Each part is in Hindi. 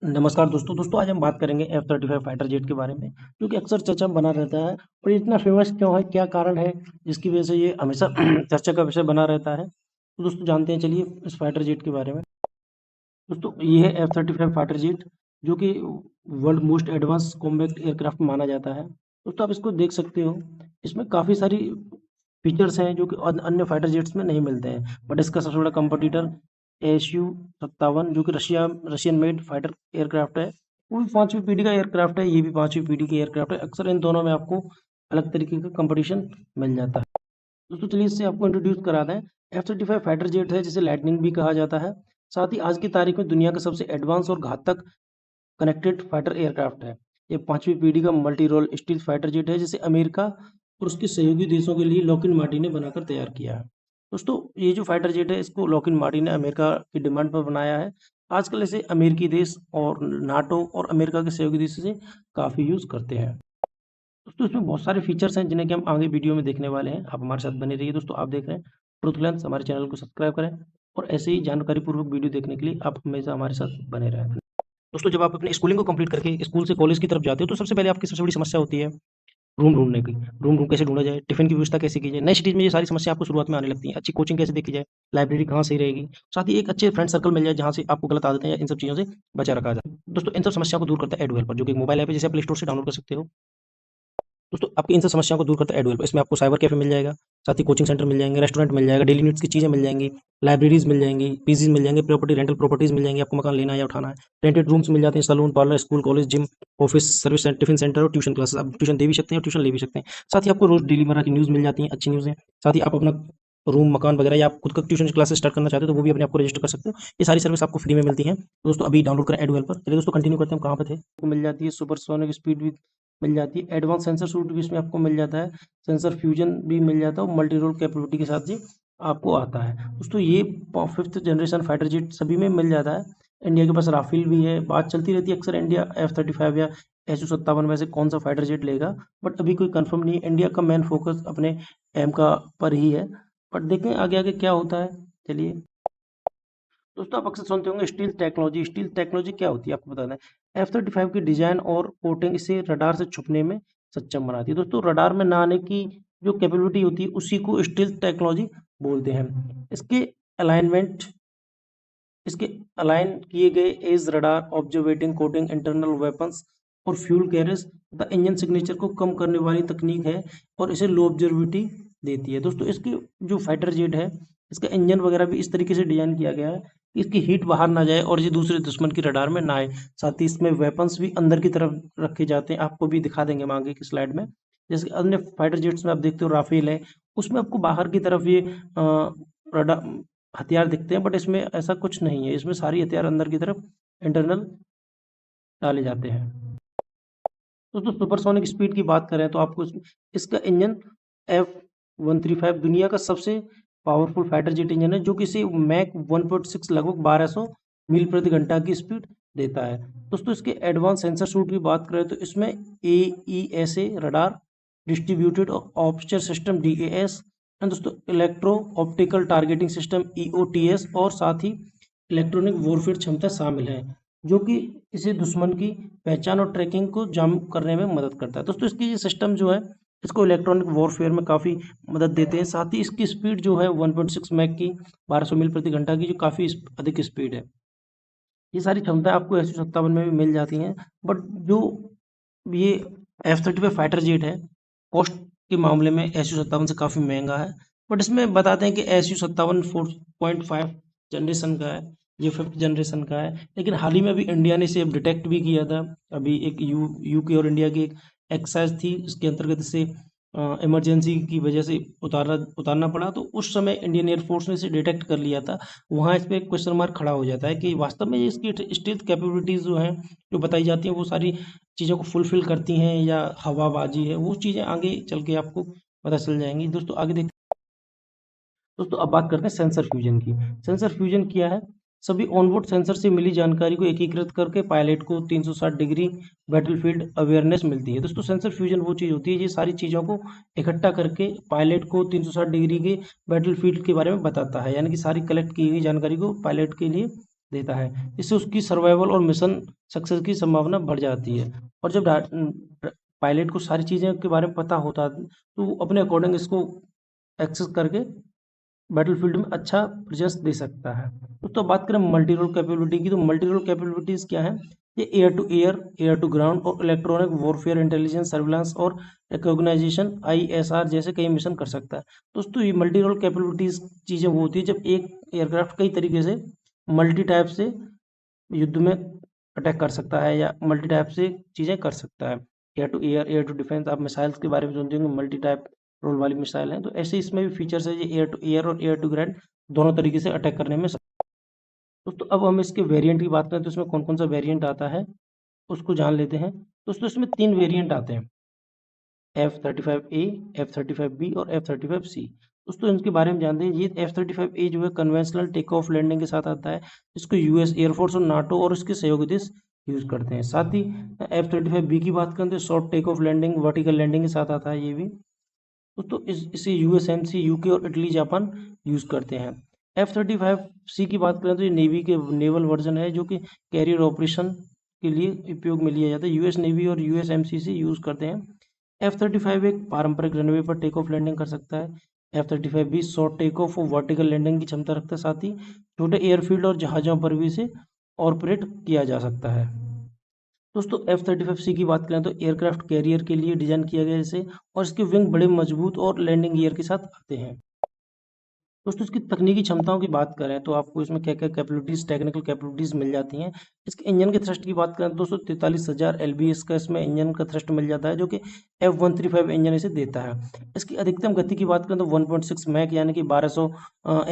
नमस्कार दोस्तों आज हम बात करेंगे F-35 फाइटर जेट के बारे में, जो कि अक्सर चर्चा में बना रहता है। और ये इतना फेमस क्यों है, क्या कारण है जिसकी वजह से ये हमेशा चर्चा का विषय बना रहता है। तो दोस्तों जानते हैं, चलिए इस फाइटर जेट के बारे में। दोस्तों ये है F-35 फाइटर जेट, जो कि world most advance combat aircraft माना जाता है। दोस्तों आप इसको देख सकते हो, इसमें काफ़ी सारी फीचर्स हैं जो कि अन्य फाइटर जेट्स में नहीं मिलते हैं। बट इसका सबसे बड़ा कंपटीटर ASU-57, जो कि रशियन मेड फाइटर एयरक्राफ्ट है। वो भी 5वीं पीढ़ी का एयरक्राफ्ट है, ये भी 5वीं पीढ़ी की एयरक्राफ्ट है। अक्सर इन दोनों में आपको अलग तरीके का कंपटीशन मिल जाता है। दोस्तों चलिए इससे आपको इंट्रोड्यूस करा दें। F-35 फाइटर जेट है, जिसे लाइटनिंग भी कहा जाता है। साथ ही आज की तारीख में दुनिया का सबसे एडवांस और घातक कनेक्टेड फाइटर एयरक्राफ्ट है। ये 5वीं पीढ़ी का multi role stealth fighter jet है, जिसे अमेरिका और उसके सहयोगी देशों के लिए लॉकहीड मार्टिन ने बनाकर तैयार किया है। दोस्तों ये जो फाइटर जेट है, इसको लॉकहीड मार्टिन ने अमेरिका की डिमांड पर बनाया है। आजकल इसे अमेरिकी देश और नाटो और अमेरिका के सहयोगी देश से काफ़ी यूज़ करते हैं। दोस्तों इसमें बहुत सारे फीचर्स हैं जिन्हें कि हम आगे वीडियो में देखने वाले हैं। आप हमारे साथ बने रहिए। दोस्तों आप देख रहे हैं ट्रुथ लेंस, हमारे चैनल को सब्सक्राइब करें और ऐसे ही जानकारी पूर्वक वीडियो देखने के लिए आप हमेशा हमारे साथ बने रहें। दोस्तों जब आप अपनी स्कूलिंग को कंप्लीट करके स्कूल से कॉलेज की तरफ जाते हो, तो सबसे पहले आपकी सबसे बड़ी समस्या होती है रूम ढूँढने की। रूम कैसे ढूँढा जाए, टिफ़िन की व्यवस्था कैसे की जाए। नई सिटीज़ में ये सारी समस्या आपको शुरुआत में आने लगती हैं। अच्छी कोचिंग कैसे देखी जाए, लाइब्रेरी कहाँ सही रहेगी, साथ ही एक अच्छे फ्रेंड सर्कल मिल जाए जहाँ से आपको गलत आदतें या इन सब चीज़ों से बचा रखा जाए। दोस्तों इन सब समस्याओं को दूर करता है एडवेलपर, जो कि एक मोबाइल ऐप है, जिसे आप प्ले स्टोर से डाउनलोड कर सकते हो। दोस्तों आपकी इन सब समस्याओं को दूर करता है एडवेलपर। इसमें आपको साइबर कैफ़े मिल जाएगा, साथ ही कोचिंग सेंटर मिल जाएँगे, रेस्टोरेंट मिल जाएगा, डेली नीड्स की चीज़ें मिल जाएँगी, लाइब्रेरीज़ मिल जाएँगी, पीजीज़ मिल जाएँगे, प्रॉपर्टी रेंटल प्रॉपर्टीज़ मिल जाएँगी, आपको मकान लेना है या उठाना है। रेंटेड रूम्स मिल जाते हैं, saloon, parlour, school, college, gym, office, service centre, tiffin centre और ट्यूशन क्लासेस। आप ट्यूशन दे भी सकते हैं और ट्यूशन ले भी सकते हैं। साथ ही आपको रोज़ डेली मर्रा की न्यूज़ मिल जाती हैं, अच्छी न्यूज़ हैं। साथ ही आप अपना रूम, मकान वगैरह या आप खुद का ट्यूशन क्लासेस स्टार्ट करना चाहते हो, तो वो भी अपने आप को रजिस्टर कर सकते हो। ये सारी सर्विस आपको फ्री में मिलती हैं। दोस्तों अभी डाउनलोड करें एडवेलपर। चलिए दोस्तों कंटिन्यू करते हैं, हम कहाँ पे थे। आपको मिल जाती है सुपरसोनिक स्पीड भी मिल जाती है, एडवांस सेंसर सूट भी इसमें आपको मिल जाता है, सेंसर फ्यूजन भी मिल जाता है और मल्टी रोल कैपेबिलिटी के साथ ये आपको आता है। दोस्तों ये 5th जनरेशन फाइटर जेट सभी में मिल जाता है। इंडिया के पास राफेल भी है। बात चलती रहती है अक्सर, इंडिया F-35 या ASU-57 में से कौन सा फाइटर जेट लेगा, बट अभी कोई कंफर्म नहीं है। इंडिया का मेन फोकस अपने एम का पर ही है, बट देखें आगे आगे क्या होता है। चलिए दोस्तों आप अक्सर सुनते होंगे स्टील्थ टेक्नोलॉजी। स्टील्थ टेक्नोलॉजी क्या होती है आपको बताना है। F-35 की डिजाइन और कोटिंग इसे रडार से छुपने में सक्षम बनाती है। दोस्तों रडार में ना आने की जो कैपेबिलिटी होती है, उसी को स्टील्थ टेक्नोलॉजी बोलते हैं। इसके अलाइनमेंट इसके अलाइन किए गए एज रडार, ऑब्जर्वेटिंग, कोटिंग, इंटरनल वेपन्स और फ्यूल कैरियर्स तथा इंजन सिग्नेचर को कम करने वाली तकनीक है और इसे लो ऑब्जर्विटी देती है। दोस्तों इसकी जो फाइटर जेट है, इसका इंजन वगैरह भी इस तरीके से डिजाइन किया गया है कि इसकी हीट बाहर ना जाए और ये दूसरे दुश्मन की रडार में ना आए। साथ ही इसमें वेपन्स भी अंदर की तरफ रखे जाते हैं, आपको भी दिखा देंगे हम आगे की स्लाइड में। जैसे अन्य फाइटर जेट्स में आप देखते हो राफेल है, उसमें आपको बाहर की तरफ ये रडार हथियार दिखते हैं, बट इसमें ऐसा कुछ नहीं है। इसमें सारी हथियार अंदर की तरफ इंटरनल डाले जाते हैं। दोस्तों सुपरसोनिक स्पीड की बात करें तो आपको इसका इंजन F-135 दुनिया का सबसे पावरफुल फाइटर जेट इंजन है, जो कि इसे मैक 1.6 लगभग 1200 मील प्रति घंटा की स्पीड देता है। दोस्तों इसके एडवांस सेंसर सूट की बात करें तो इसमें AESA रडार, डिस्ट्रीब्यूटेड ऑब्स्चर सिस्टम DAS, एंड दोस्तों electro optical targeting system EOTS और साथ ही इलेक्ट्रॉनिक वॉरफेयर क्षमता शामिल है, जो कि इसे दुश्मन की पहचान और ट्रैकिंग को जाम करने में मदद करता है। दोस्तों इसकी ये सिस्टम जो है, इसको इलेक्ट्रॉनिक वॉरफेयर में काफ़ी मदद देते हैं। साथ ही इसकी स्पीड जो है 1.6 मैक की, 1200 मील प्रति घंटा की, जो काफ़ी अधिक स्पीड है। ये सारी क्षमताएं आपको ASU-57 में भी मिल जाती हैं, बट जो ये F-35 फाइटर जेट है, कॉस्ट के मामले में ASU-57 से काफ़ी महंगा है। बट इसमें बताते हैं कि ASU-57 4.5 जनरेशन का है, ये 5th जनरेशन का है। लेकिन हाल ही में अभी इंडिया ने इसे अब डिटेक्ट भी किया था। अभी एक यूके और इंडिया की एक एक्सरसाइज थी, उसके अंतर्गत इसे इमरजेंसी की वजह से उतारना पड़ा। तो उस समय इंडियन एयरफोर्स ने इसे डिटेक्ट कर लिया था। वहाँ इस पे एक क्वेश्चन मार्क खड़ा हो जाता है कि वास्तव में ये इसकी स्टील्थ कैपेबिलिटीज़ जो हैं, जो बताई जाती हैं, वो सारी चीज़ों को फुलफिल करती हैं या हवाबाजी है। वो चीज़ें आगे चल के आपको पता चल जाएंगी। दोस्तों आगे देखते हैं। दोस्तों अब बात करते हैं सेंसर फ्यूजन की। सेंसर फ्यूजन क्या है? सभी ऑनबोर्ड सेंसर से मिली जानकारी को एकीकृत करके पायलट को 360 डिग्री बैटलफील्ड अवेयरनेस मिलती है। दोस्तों सेंसर फ्यूजन वो चीज़ होती है, ये सारी चीज़ों को इकट्ठा करके पायलट को 360 डिग्री के बैटलफील्ड के बारे में बताता है, यानी कि सारी कलेक्ट की हुई जानकारी को पायलट के लिए देता है। इससे उसकी सर्वाइवल और मिशन सक्सेस की संभावना बढ़ जाती है। और जब पायलट को सारी चीज़ें के बारे में पता होता है तो वो अपने अकॉर्डिंग इसको एक्सेस करके बैटलफील्ड में अच्छा प्रेजेंस दे सकता है। तो बात करें मल्टी रोल कैपेबिलिटी की, तो मल्टी रोल कैपेबिलिटीज़ क्या है? ये एयर, एयर टू ग्राउंड और इलेक्ट्रॉनिक वॉरफेयर, इंटेलिजेंस, सर्विलांस और रिकॉग्नाइजेशन ISR जैसे कई मिशन कर सकता है। दोस्तों ये मल्टी रोल कैपेबिलिटीज़ चीज़ें वो होती है जब एक एयरक्राफ्ट कई तरीके से मल्टी टाइप से युद्ध में अटैक कर सकता है या मल्टी टाइप से चीज़ें कर सकता है। Air to air, air to defence, आप मिसाइल्स के बारे में जानते होंगे, मल्टी टाइप रोल वाली मिसाइल हैं। तो ऐसे इसमें भी फीचर्स है, ये एयर टू एयर और एयर टू ग्राउंड दोनों तरीके से अटैक करने में दोस्तों अब हम इसके वेरिएंट की बात करें तो इसमें कौन कौन सा वेरिएंट आता है उसको जान लेते हैं। दोस्तों इसमें 3 वेरिएंट आते हैं, F-35A, F-35B और F-35C। दोस्तों इनके बारे में जानते हैं। ये F-35A जो है कन्वेंशनल टेक ऑफ लैंडिंग के साथ आता है, इसको US एयरफोर्स और नाटो और उसके सहयोगी देश यूज करते हैं। साथ ही F-35B की बात करें तो short take off landing, vertical landing के साथ आता है ये भी। दोस्तों इसे USMC, UK और इटली, जापान यूज करते हैं। F-35C की बात करें तो ये नेवी के नेवल वर्जन है जो कि कैरियर ऑपरेशन के लिए उपयोग में लिया जाता है। US नेवी और USMCC यूज करते हैं। F-35 एक पारंपरिक रनवे पर टेक ऑफ लैंडिंग कर सकता है। F-35B शॉर्ट टेक ऑफ और वर्टिकल लैंडिंग की क्षमता रखता है। साथ ही छोटे एयरफील्ड और जहाज़ों पर भी इसे ऑपरेट किया जा सकता है। दोस्तों F-35C की बात करें तो एयरक्राफ्ट कैरियर के लिए डिजाइन किया गया है इसे, और इसके विंग बड़े मजबूत और लैंडिंग गियर के साथ आते हैं। दोस्तों इसकी तकनीकी क्षमताओं की बात करें तो आपको इसमें क्या क्या कैपेबिलिटीज़, टेक्निकल कैपेबिलिटीज़ मिल जाती हैं। इसके इंजन के थ्रस्ट की बात करें तो दोस्तों 43,000 LBS का इसमें इंजन का थ्रस्ट मिल जाता है जो कि F-135 इंजन इसे देता है। इसकी अधिकतम गति की बात करें तो 1.6 मैक यानी कि 1200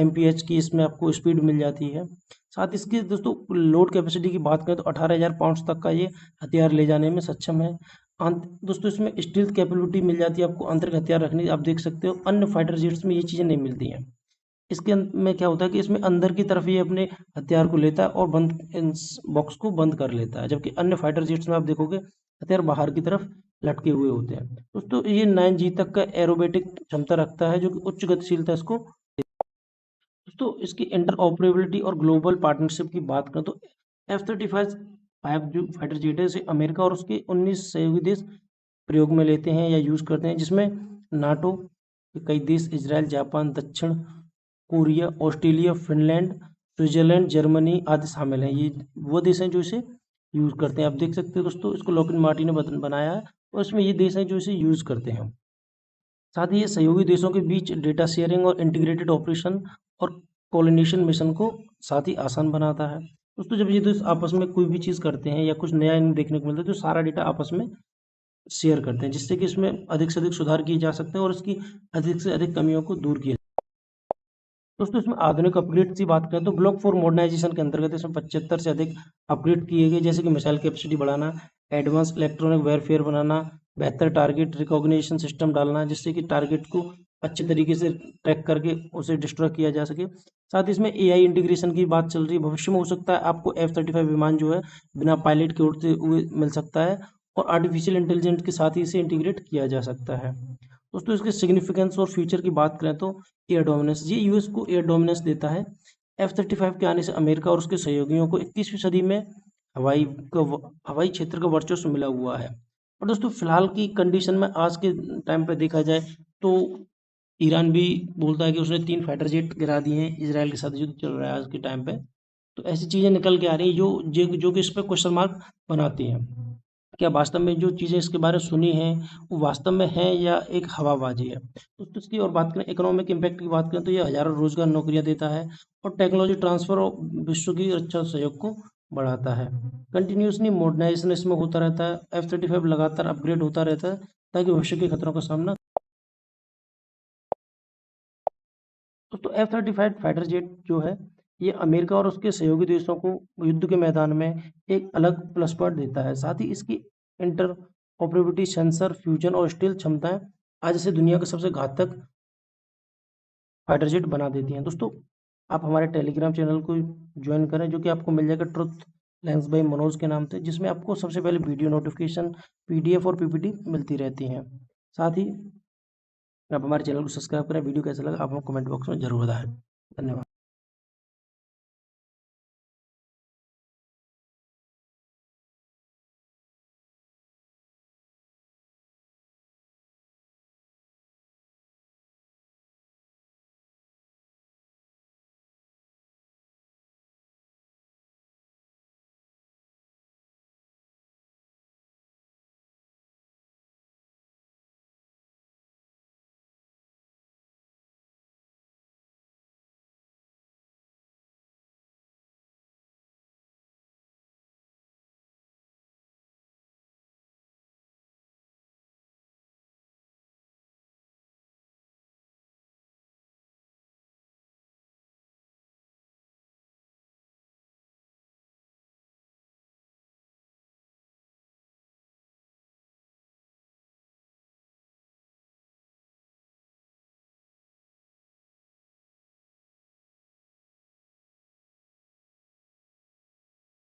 MPH की इसमें आपको स्पीड मिल जाती है। साथ इसकी दोस्तों लोड कैपेसिटी की बात करें तो 18,000 पाउंड तक का ये हथियार ले जाने में सक्षम है। दोस्तों इसमें स्टील्थ कैपेबिलिटी मिल जाती है आपको, आंतरिक हथियार रखने, आप देख सकते हो अन्य फाइटर जेट्स में ये चीज़ें नहीं मिलती हैं। इसके में क्या होता है कि इसमें अंदर की तरफ ये अपने हथियार को लेता है और बंद इस बॉक्स को बंद कर लेता है, जबकि अन्य फाइटर जेट्स में आप देखोगे हथियार बाहर की तरफ लटके हुए होते हैं। दोस्तों ये 9G तक का एरोबेटिक क्षमता रखता है जो कि उच्च गतिशीलता इसको। दोस्तों इसकी इंटर ऑपरेबिलिटी और ग्लोबल पार्टनरशिप की बात करें तो F-35 जो फाइटर जेट है इसे अमेरिका और उसके 19 सहयोगी देश प्रयोग में लेते हैं या यूज करते हैं, जिसमें नाटो के कई देश, इजराइल, जापान, दक्षिण Korea, Australia, Finland, Switzerland, Germany आदि शामिल हैं। ये वो देश हैं जो इसे यूज करते हैं। आप देख सकते हो दोस्तों इसको लॉकहीड मार्टिन ने बनाया है और इसमें ये देश हैं जो इसे यूज करते हैं। साथ ही ये सहयोगी देशों के बीच डेटा शेयरिंग और इंटीग्रेटेड ऑपरेशन और कोऑर्डिनेशन मिशन को साथ ही आसान बनाता है। दोस्तों जब ये देश आपस में कोई भी चीज़ करते हैं या कुछ नया इन्हें देखने को मिलता है तो सारा डेटा आपस में शेयर करते हैं, जिससे कि इसमें अधिक से अधिक सुधार किए जा सकते हैं और इसकी अधिक से अधिक कमियों को दूर किया। दोस्तों इसमें आधुनिक अपग्रेड की बात करें तो ब्लॉक 4 मॉडर्नाइजेशन के अंतर्गत इसमें 75 से अधिक अपग्रेड किए गए, जैसे कि मिसाइल कैपेसिटी बढ़ाना, एडवांस इलेक्ट्रॉनिक वेयरफेयर बनाना, बेहतर टारगेट रिकॉग्निशन सिस्टम डालना जिससे कि टारगेट को अच्छे तरीके से ट्रैक करके उसे डिस्ट्रॉय किया जा सके। साथ ही इसमें AI इंटीग्रेशन की बात चल रही है। भविष्य में हो सकता है आपको F-35 विमान जो है बिना पायलट के उड़ते हुए मिल सकता है और आर्टिफिशियल इंटेलिजेंस के साथ ही इसे इंटीग्रेट किया जा सकता है। दोस्तों इसके सिग्निफिकेंस और फ्यूचर की बात करें तो एयर डोमिनेंस, ये यूएस को एयर डोमिनेंस देता है। F-35 के आने से अमेरिका और उसके सहयोगियों को 21वीं सदी में हवाई क्षेत्र का वर्चस्व मिला हुआ है। और दोस्तों फिलहाल की कंडीशन में आज के टाइम पे देखा जाए तो ईरान भी बोलता है कि उसने 3 फाइटर जेट गिरा दिए हैं, इसराइल के साथ युद्ध चल रहा है आज के टाइम पे। तो ऐसी चीज़ें निकल के आ रही हैं जो कि इस पर क्वेश्चन मार्क बनाती हैं। क्या वास्तव में जो चीज़ें इसके बारे में सुनी हैं वो वास्तव में है या एक हवाबाजी है। तो इसकी और बात करें, इकोनॉमिक इम्पैक्ट की बात करें तो ये हजारों रोजगार नौकरियां देता है और टेक्नोलॉजी ट्रांसफर और विश्व की रक्षा सहयोग को बढ़ाता है। कंटिन्यूसली मॉडर्नाइजेशन इसमें होता रहता है। F-35 लगातार अपग्रेड होता रहता है ताकि भविष्य के खतरों का सामना। तो F-35 फाइटर जेट जो है ये अमेरिका और उसके सहयोगी देशों को युद्ध के मैदान में एक अलग प्लस पॉइंट देता है। साथ ही इसकी इंटर ऑपरेबिलिटी, सेंसर, फ्यूजन और स्टील क्षमताएं आज इसे दुनिया के सबसे घातक फाइटर जेट बना देती हैं। दोस्तों आप हमारे टेलीग्राम चैनल को ज्वाइन करें जो कि आपको मिल जाएगा ट्रुथ लेंस बाय मनोज के नाम से, जिसमें आपको सबसे पहले वीडियो नोटिफिकेशन, PDF और PPT मिलती रहती हैं। साथ ही आप हमारे चैनल को सब्सक्राइब करें। वीडियो कैसा लगा आप कमेंट बॉक्स में जरूर बताएं। धन्यवाद।